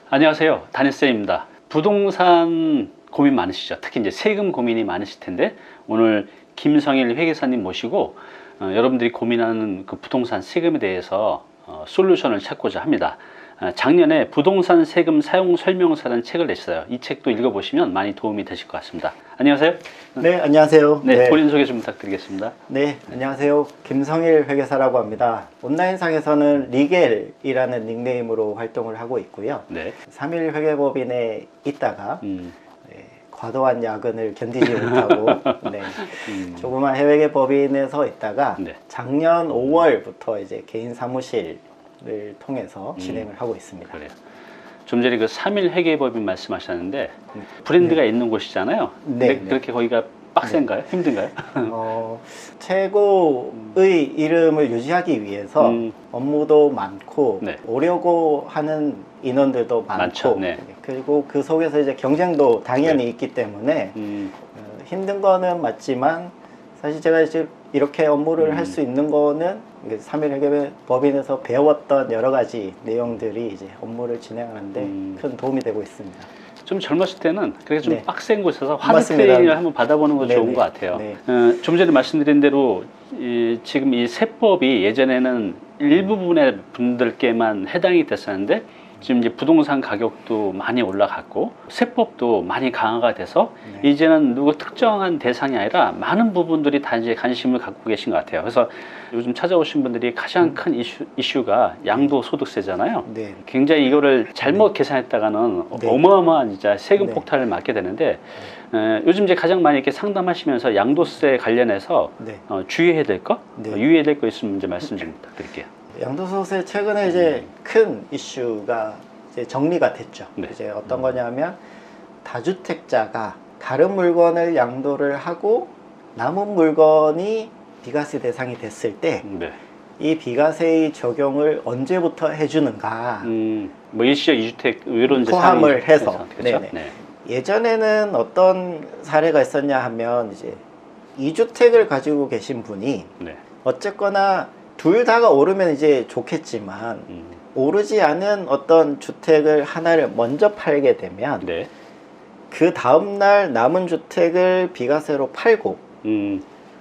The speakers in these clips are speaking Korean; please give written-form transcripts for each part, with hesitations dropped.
안녕하세요. 담임쌤입니다. 부동산 고민 많으시죠? 특히 이제 세금 고민이 많으실 텐데 오늘 김성일 회계사님 모시고 여러분들이 고민하는 그 부동산 세금에 대해서 솔루션을 찾고자 합니다. 작년에 부동산 세금 사용 설명서라는 책을 냈어요. 이 책도 읽어보시면 많이 도움이 되실 것 같습니다. 안녕하세요. 네, 안녕하세요. 네, 본인 소개 좀 부탁드리겠습니다. 네, 안녕하세요. 김성일 회계사라고 합니다. 온라인상에서는 리겔이라는 닉네임으로 활동을 하고 있고요. 네. 3일 회계법인에 있다가 과도한 야근을 견디지 못하고 조그만 해외계법인에서 있다가 네. 작년 5월부터 이제 개인 사무실을 통해서 진행을 하고 있습니다. 그래요. 좀 전에 그 3일 회계법인 말씀하셨는데 브랜드가 있는 곳이잖아요. 네. 그렇게 거기가 빡센가요? 힘든가요? 최고의 이름을 유지하기 위해서 업무도 많고 네. 오려고 하는 인원들도 많고 많죠. 네. 그리고 그 속에서 이제 경쟁도 당연히 있기 때문에 힘든 거는 맞지만 사실 제가 이제 이렇게 업무를 할 수 있는 거는 3일 회계법인에서 배웠던 여러 가지 내용들이 이제 업무를 진행하는데 큰 도움이 되고 있습니다. 좀 젊었을 때는 그렇게 좀 네. 빡센 곳에서 하드 맞습니다. 트레이닝을 한번 받아보는 거 네네. 좋은 것 같아요. 네. 좀 전에 말씀드린 대로 지금 이 세법이 예전에는 일부분의 분들께만 해당이 됐었는데 지금 이제 부동산 가격도 많이 올라갔고 세법도 많이 강화가 돼서 이제는 누구 특정한 대상이 아니라 많은 부분들이 다 이제 관심을 갖고 계신 것 같아요. 그래서 요즘 찾아오신 분들이 가장 큰 이슈가 양도소득세잖아요. 네. 굉장히 이거를 잘못 계산했다가는 네. 어마어마한 진짜 세금 네. 폭탄을 맞게 되는데 요즘 이제 가장 많이 이렇게 상담하시면서 양도세 관련해서 네. 주의해야 될 거, 네. 유의해야 될 거 있으면 이제 말씀 좀 부탁드릴게요. 양도소득세 최근에 이제 큰 이슈가 이제 정리가 됐죠. 네. 이제 어떤 거냐면 다주택자가 다른 물건을 양도를 하고 남은 물건이 비과세 대상이 됐을 때 이 비과세의 적용을 언제부터 해주는가 뭐 일시적 2주택 이런 이제 포함을 상황이 해서 그렇죠? 네네. 네. 예전에는 어떤 사례가 있었냐 하면 이제 2주택을 가지고 계신 분이 네. 어쨌거나 둘 다가 오르면 이제 좋겠지만 오르지 않은 어떤 주택을 하나를 먼저 팔게 되면 네. 그 다음날 남은 주택을 비과세로 팔고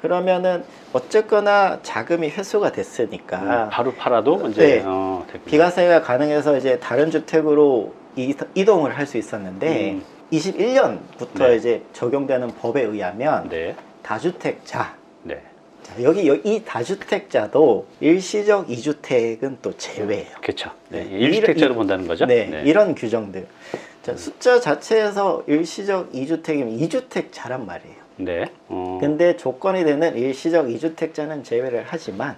그러면은 어쨌거나 자금이 회수가 됐으니까 바로 팔아도 이제 네. 비과세가 가능해서 이제 다른 주택으로 이동을 할 수 있었는데 21년부터 네. 이제 적용되는 법에 의하면 네. 다주택자 네. 자, 여기 이 다주택자도 일시적 2주택은 또 제외예요. 그렇죠. 네. 1주택자로 본다는 거죠? 네, 네. 이런 규정들. 자, 숫자 자체에서 일시적 2주택이면 2주택자란 말이에요. 네. 근데 조건이 되는 일시적 2주택자는 제외를 하지만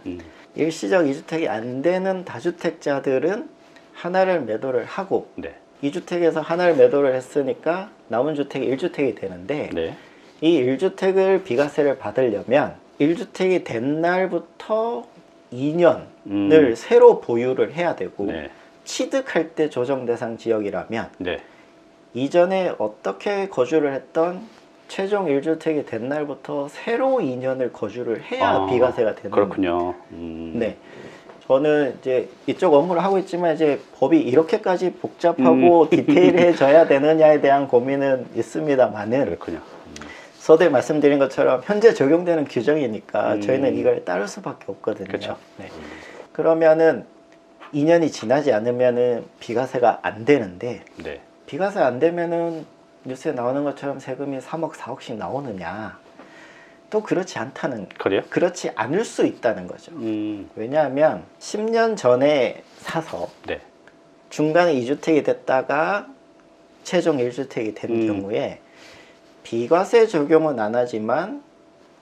일시적 2주택이 안 되는 다주택자들은 하나를 매도를 하고 네. 2주택에서 하나를 매도를 했으니까 남은 주택이 1주택이 되는데 네. 이 1주택을 비과세를 받으려면 1주택이 된 날부터 2년을 새로 보유를 해야 되고 네. 취득할 때 조정 대상 지역이라면 네. 이전에 어떻게 거주를 했던 최종 1주택이 된 날부터 새로 2년을 거주를 해야 비과세가 되는 그렇군요. 네. 저는 이제 이쪽 업무를 하고 있지만 이제 법이 이렇게까지 복잡하고 디테일해져야 되느냐에 대한 고민은 있습니다만은 그렇군요. 서두에 말씀드린 것처럼 현재 적용되는 규정이니까 저희는 이걸 따를 수밖에 없거든요. 그렇죠. 네. 그러면은 2년이 지나지 않으면은 비과세가 안 되는데 네. 비과세 안 되면은 뉴스에 나오는 것처럼 세금이 3억, 4억씩 나오느냐? 또 그렇지 않다는 그래요? 그렇지 않을 수 있다는 거죠. 음. 왜냐하면 10년 전에 사서 네. 중간에 2주택이 됐다가 최종 1주택이 된 경우에 비과세 적용은 안 하지만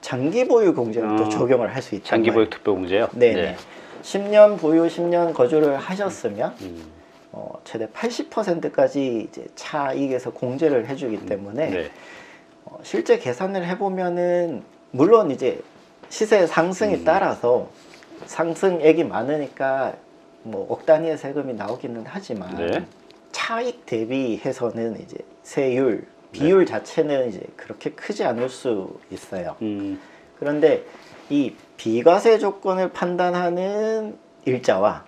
장기 보유 공제는 또 적용을 할 수 있다. 장기 보유 특별 공제요? 네네. 네. 10년 보유, 10년 거주를 하셨으면 최대 80%까지 이제 차익에서 공제를 해주기 때문에 네. 실제 계산을 해보면은 물론 이제 시세 상승에 따라서 상승액이 많으니까 뭐 억 단위의 세금이 나오기는 하지만 네. 차익 대비해서는 이제 세율 비율 자체는 이제 그렇게 크지 않을 수 있어요. 그런데 이 비과세 조건을 판단하는 일자와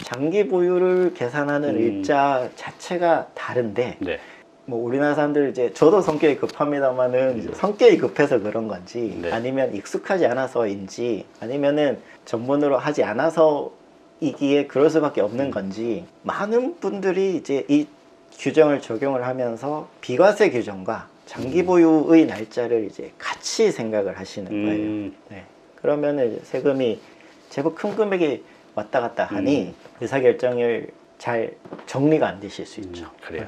장기 보유를 계산하는 일자 자체가 다른데 네. 뭐 우리나라 사람들 이제 저도 성격이 급합니다만은 이제 성격이 급해서 그런 건지 네. 아니면 익숙하지 않아서인지 아니면은 전문으로 하지 않아서이기에 그럴 수밖에 없는 건지 많은 분들이 이제 이 규정을 적용을 하면서 비과세 규정과 장기 보유의 날짜를 이제 같이 생각을 하시는 거예요. 네. 그러면은 세금이 제법 큰 금액이 왔다 갔다 하니 의사결정을 잘 정리가 안 되실 수 있죠. 그래요.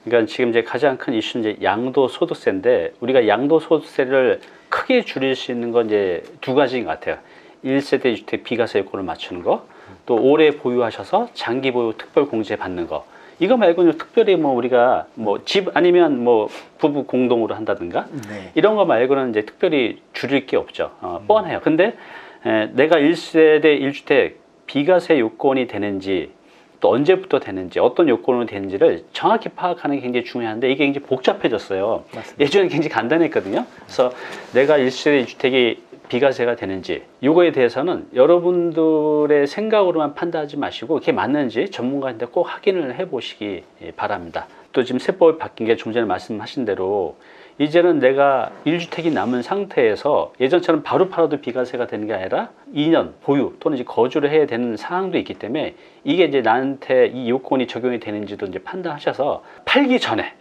그러니까 지금 이제 가장 큰 이슈는 이제 양도소득세인데 우리가 양도소득세를 크게 줄일 수 있는 건 이제 두 가지인 것 같아요. 1세대 주택 비과세 요건을 맞추는 거, 또 오래 보유하셔서 장기 보유 특별 공제 받는 거. 이거 말고는 특별히 뭐 우리가 뭐 집 아니면 뭐 부부 공동으로 한다든가 네. 이런 거 말고는 이제 특별히 줄일 게 없죠. 뻔해요. 근데 내가 1세대 1주택 비과세 요건이 되는지 또 언제부터 되는지 어떤 요건으로 되는지를 정확히 파악하는 게 굉장히 중요한데 이게 굉장히 복잡해졌어요. 맞습니다. 예전에 굉장히 간단했거든요. 그래서 내가 1세대 1주택이 비과세가 되는지 이거에 대해서는 여러분들의 생각으로만 판단하지 마시고 그게 맞는지 전문가한테 꼭 확인을 해보시기 바랍니다. 또 지금 세법이 바뀐 게 좀 전에 말씀하신 대로 이제는 내가 1주택이 남은 상태에서 예전처럼 바로 팔아도 비과세가 되는 게 아니라 2년 보유 또는 이제 거주를 해야 되는 상황도 있기 때문에 이게 이제 나한테 이 요건이 적용이 되는지도 이제 판단하셔서 팔기 전에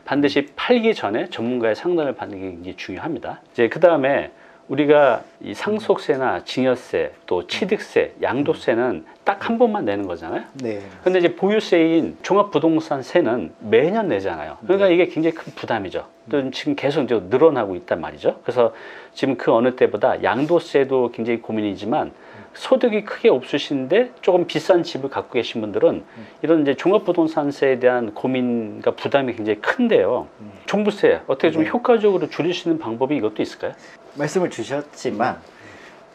반드시 팔기 전에 전문가의 상담을 받는 게 굉장히 중요합니다. 이제 그 다음에 우리가 이 상속세나 증여세 또 취득세, 양도세는 딱 한 번만 내는 거잖아요. 네. 근데 이제 보유세인 종합부동산세는 매년 내잖아요. 그러니까 이게 굉장히 큰 부담이죠. 또 지금 계속 이제 늘어나고 있단 말이죠. 그래서 지금 그 어느 때보다 양도세도 굉장히 고민이지만 소득이 크게 없으신데 조금 비싼 집을 갖고 계신 분들은 이런 이제 종합부동산세에 대한 고민과 부담이 굉장히 큰데요. 종부세 어떻게 좀 네. 효과적으로 줄일 수 있는 방법이 이것도 있을까요? 말씀을 주셨지만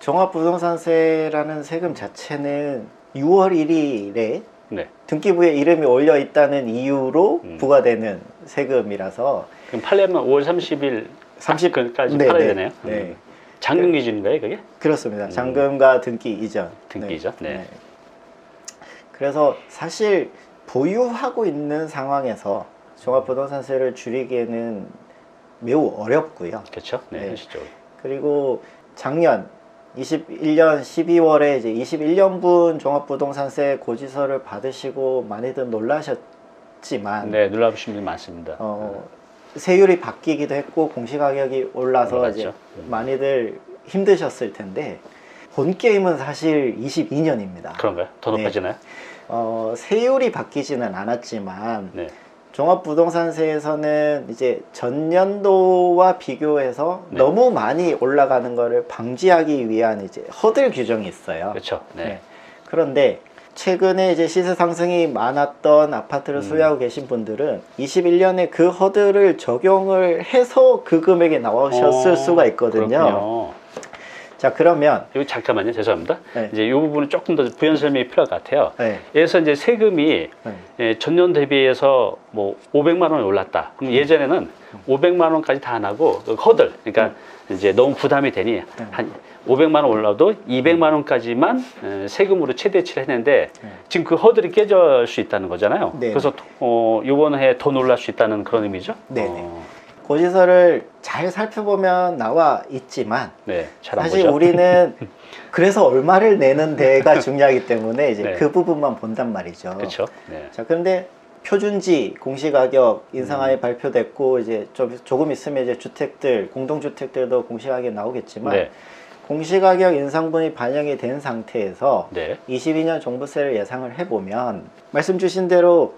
종합부동산세라는 세금 자체는 6월 1일에 네. 등기부에 이름이 올려 있다는 이유로 부과되는 세금이라서 그럼 팔려면 5월 30일 30일까지 네, 팔아야 네, 되나요? 네. 잔금 기준인가요, 그게? 그렇습니다. 잔금과 등기 이전. 등기 이전. 네. 그래서 사실 보유하고 있는 상황에서 종합부동산세를 줄이기에는 매우 어렵고요. 그렇죠. 네, 네. 현실적으로. 그리고 작년 21년 12월에 이제 21년분 종합부동산세 고지서를 받으시고 많이들 놀라셨지만 네, 놀라보신 분이 많습니다. 세율이 바뀌기도 했고 공시가격이 올라서 올랐죠. 이제 많이들 힘드셨을 텐데 본 게임은 사실 22년입니다. 그런가요? 더 네. 높아지나요? 세율이 바뀌지는 않았지만 네. 종합부동산세에서는 이제 전년도와 비교해서 네. 너무 많이 올라가는 것을 방지하기 위한 이제 허들 규정이 있어요. 그렇죠. 네. 네. 그런데 최근에 이제 시세 상승이 많았던 아파트를 소유하고 계신 분들은 21년에 그 허들을 적용을 해서 그 금액이 나오셨을 수가 있거든요. 그렇군요. 자, 그러면 여기 잠깐만요. 죄송합니다. 네. 이제 이 부분은 조금 더 부연 설명이 필요할 것 같아요. 네. 그래서 이제 세금이 네. 전년 대비해서 뭐 500만 원이 올랐다. 그럼 예전에는 500만 원까지 다 안 하고 그 허들, 그러니까 이제 너무 부담이 되니 한 500만 원 올라도 200만 원까지만 세금으로 최대치를 했는데 지금 그 허들이 깨질 수 있다는 거잖아요. 네. 그래서 이번 해에 더 놀랄 수 있다는 그런 의미죠. 네네. 고지서를 잘 살펴보면 나와 있지만 네, 잘 안 사실 보죠. 우리는 그래서 얼마를 내는 데가 중요하기 때문에 이제 네. 그 부분만 본단 말이죠. 그렇죠. 네. 자, 그런데 표준지 공시가격 인상하에 발표됐고 이제 조금 있으면 이제 주택들 공동주택들도 공시가격 나오겠지만 네. 공시가격 인상분이 반영이 된 상태에서 네. 22년 종부세를 예상을 해보면 말씀 주신 대로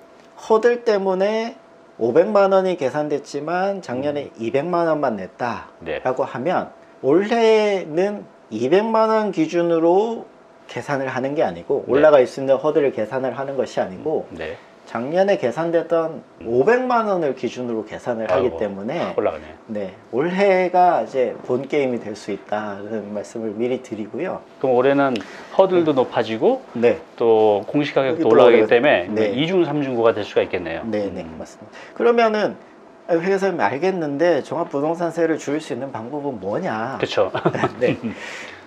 허들 때문에 500만 원이 계산됐지만 작년에 200만 원만 냈다라고 네. 하면 올해는 200만 원 기준으로 계산을 하는 게 아니고 네. 올라가 있는 허들을 계산을 하는 것이 아니고 네. 작년에 계산됐던 500만 원을 기준으로 계산을 하기 아이고, 때문에 올라가네요. 네, 올해가 이제 본 게임이 될 수 있다는 말씀을 미리 드리고요. 그럼 올해는 허들도 높아지고 네, 또 공시가격도 또 올라가기 올라가- 때문에 네. 이중 삼중고가 될 수가 있겠네요. 네, 네, 맞습니다. 그러면은 회계사님 알겠는데 종합부동산세를 줄일 수 있는 방법은 뭐냐? 그렇죠. 네.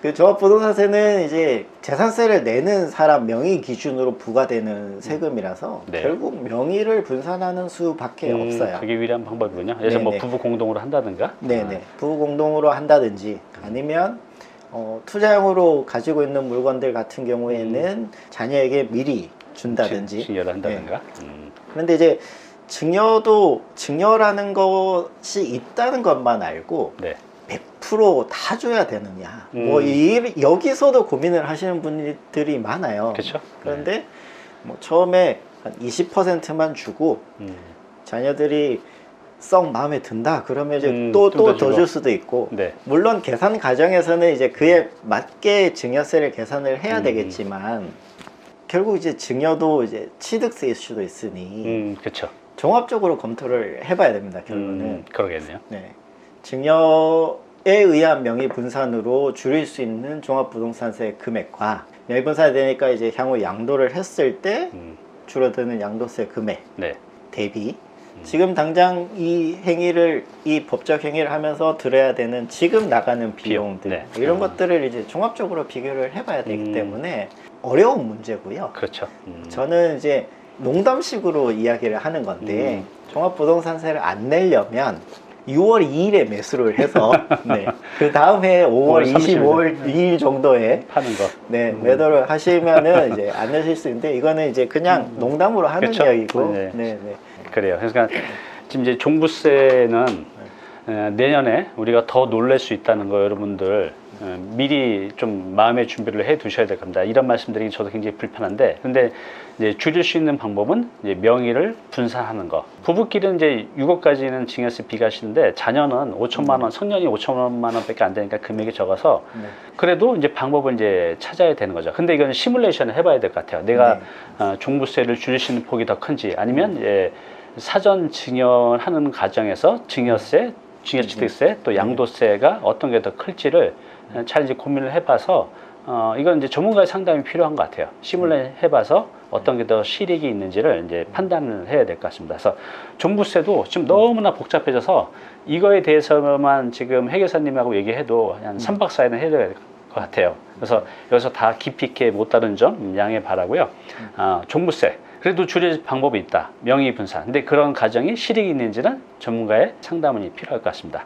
그 종합부동산세는 이제 재산세를 내는 사람 명의 기준으로 부과되는 세금이라서 네. 결국 명의를 분산하는 수밖에 없어요. 그게 유리한 방법이군요. 그래서 뭐 네네. 부부 공동으로 한다든가. 네네. 부부 공동으로 한다든지 아니면 투자용으로 가지고 있는 물건들 같은 경우에는 자녀에게 미리 준다든지. 증여를 한다든가. 그런데 이제 증여라는 것이 있다는 것만 알고 네. 100% 다 줘야 되느냐. 여기서도 고민을 하시는 분들이 많아요. 그렇죠. 그런데 뭐 처음에 한 20%만 주고 자녀들이 썩 마음에 든다. 그러면 이제 또 더 줄 수도 있고. 네. 물론 계산 과정에서는 이제 그에 맞게 증여세를 계산을 해야 되겠지만 결국 이제 증여도 이제 취득세 이슈도 있으니 그렇죠. 종합적으로 검토를 해봐야 됩니다. 결론은. 그러겠네요. 네. 증여에 의한 명의 분산으로 줄일 수 있는 종합부동산세 금액과 명의 분산이 되니까 이제 향후 양도를 했을 때 줄어드는 양도세 금액 네. 대비 지금 당장 이 법적 행위를 하면서 들어야 되는 지금 나가는 비용들 네. 이런 것들을 이제 종합적으로 비교를 해봐야 되기 때문에 어려운 문제고요. 그렇죠. 저는 이제 농담식으로 이야기를 하는 건데 종합부동산세를 안 내려면 6월 2일에 매수를 해서 네. 그 다음 해 5월 25일 2일 정도에 파는 거. 네, 매도를 하시면은 이제 안 내실 수 있는데 이거는 이제 그냥 농담으로 하는 그렇죠? 이야기고 네. 네, 네. 그래요. 그러니까 지금 이제 종부세는 내년에 우리가 더 놀랄 수 있다는 거 여러분들 미리 좀 마음의 준비를 해 두셔야 될 겁니다. 이런 말씀드리기 저도 굉장히 불편한데, 근데 이제 줄일 수 있는 방법은 이제 명의를 분산하는 거. 부부끼리는 이제 6억까지는 증여세 비과세인데 자녀는 5천만 원, 성년이 5천만 원밖에 안 되니까 금액이 적어서 그래도 이제 방법을 이제 찾아야 되는 거죠. 근데 이건 시뮬레이션을 해봐야 될 것 같아요. 내가 종부세를 줄일 수 있는 폭이 더 큰지 아니면 사전 증여하는 과정에서 증여세, 증여취득세 또 양도세가 어떤 게 더 클지를 잘 이제 고민을 해봐서 이건 이제 전문가의 상담이 필요한 것 같아요. 시뮬레이션 해봐서 어떤 게 더 실익이 있는지를 이제 판단을 해야 될 것 같습니다. 그래서 종부세도 지금 너무나 복잡해져서 이거에 대해서만 지금 회계사님하고 얘기해도 한 3박 4일은 해야 될 것 같아요. 그래서 여기서 다 깊이 있게 못 다룬 점 양해 바라고요. 종부세 그래도 줄일 방법이 있다. 명의 분산. 근데 그런 과정이 실익이 있는지는 전문가의 상담이 필요할 것 같습니다.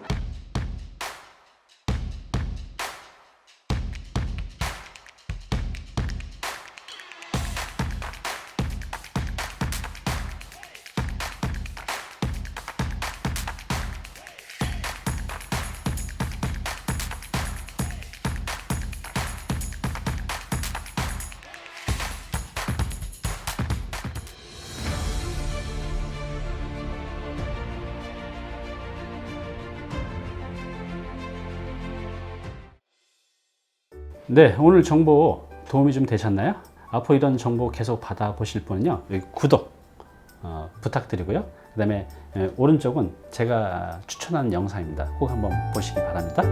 네, 오늘 정보 도움이 좀 되셨나요? 앞으로 이런 정보 계속 받아보실 분은요, 여기 구독 부탁드리고요. 그 다음에 오른쪽은 제가 추천하는 영상입니다. 꼭 한번 보시기 바랍니다.